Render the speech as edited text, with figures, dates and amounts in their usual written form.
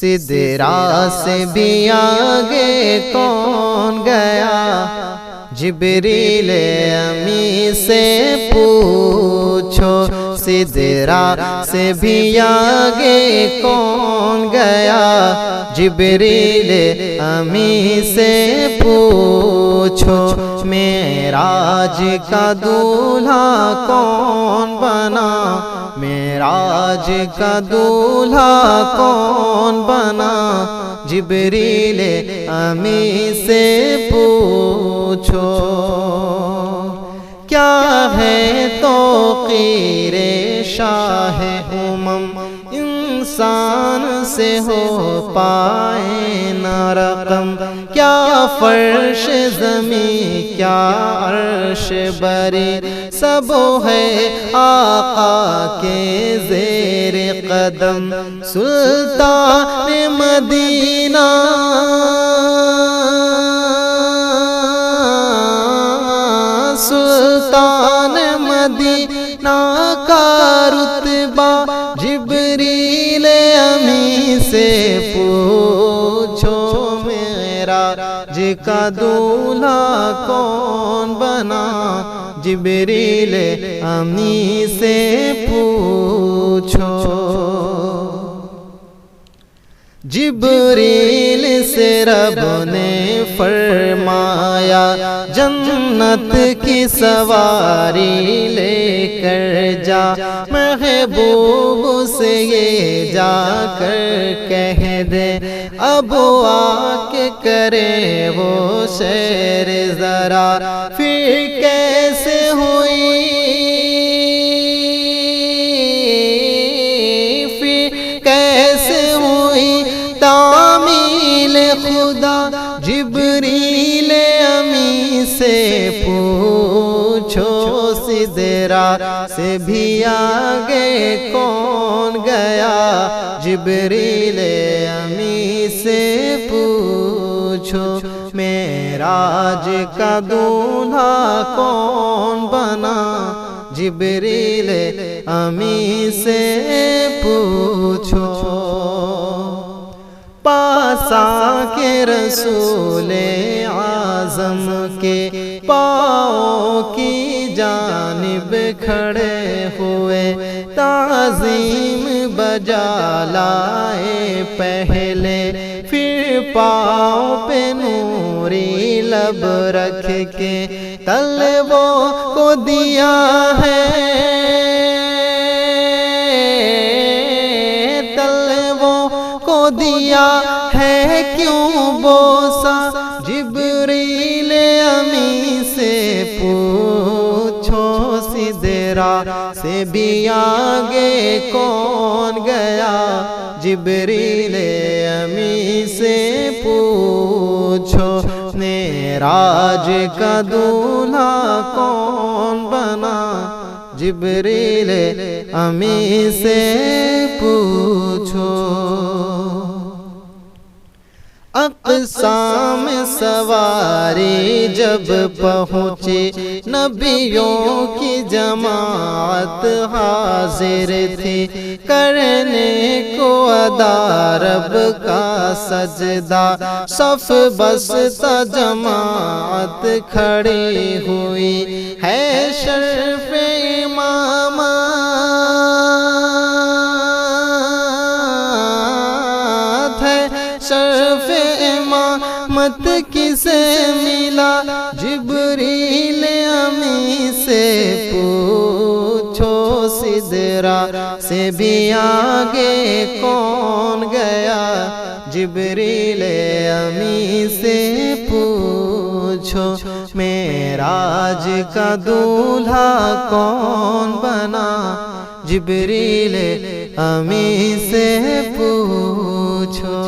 سدرا سے بھی آگے کون گیا، جبریل امی سے پوچھو۔ سدرا سے بھی آگے کون گیا، جبریل امی سے پوچھو۔ معراج کا دولہا کون بنا، معراج کا دولہا کون بنا، جبریل امی سے پوچھو۔ کیا ہے توقیر شاہ امم، انسان سے ہو پائے نہ رقم۔ کیا فرش زمین کیا عرش بری، سب ہے آقا کے زیر قدم۔ سلطان مدینہ سلطان مدینہ کا رتبہ، جبریل امی سے پوچھو۔ معراج کا دولہا کون بنا، جبریل امی سے پوچھو۔ جبریل سے رب نے فرمایا، جنت کی سواری لے کر جا، محبوب سے یہ جا کر کہہ دے، اب آ کے کرے وہ سیر ذرا۔ پھر کیسے ہوئی تعمیل خدا، جبریل امی سے پوچھو۔ سدرا سے بھی آگے کون گیا، جبریل امی سے پوچھو۔ معراج کا دولہا کون بنا، جبریل امی سے پوچھو۔ پاسا کے رسول اعظم کے پاؤں کی جانب کھڑے ہوئے، تعظیم بجا لائے پہلے، پھر پاؤں پہ نوری لب رکھ کے طلبوں کو دیا ہے، دیا ہے کیوں بوسا، جبریل امی سے پوچھو۔ سدرا سے بھی آگے کون گیا، جبریل امی سے پوچھو۔ معراج کا دولہا کون بنا، جبریل امی سے پوچھو۔ اقصا میں سواری جب پہنچی، نبیوں کی جماعت حاضر تھی، کرنے کو ادا رب کا سجدہ، صف بستا جماعت کھڑی ہوئی ہے، شرف امامہ شرف امامت کسے ملا، جبریل امی سے پوچھو۔ سدرا سے بھی آگے کون گیا، جبریل امی سے پوچھو۔ معراج کا دولہا کون بنا، جبریل امی سے پوچھو۔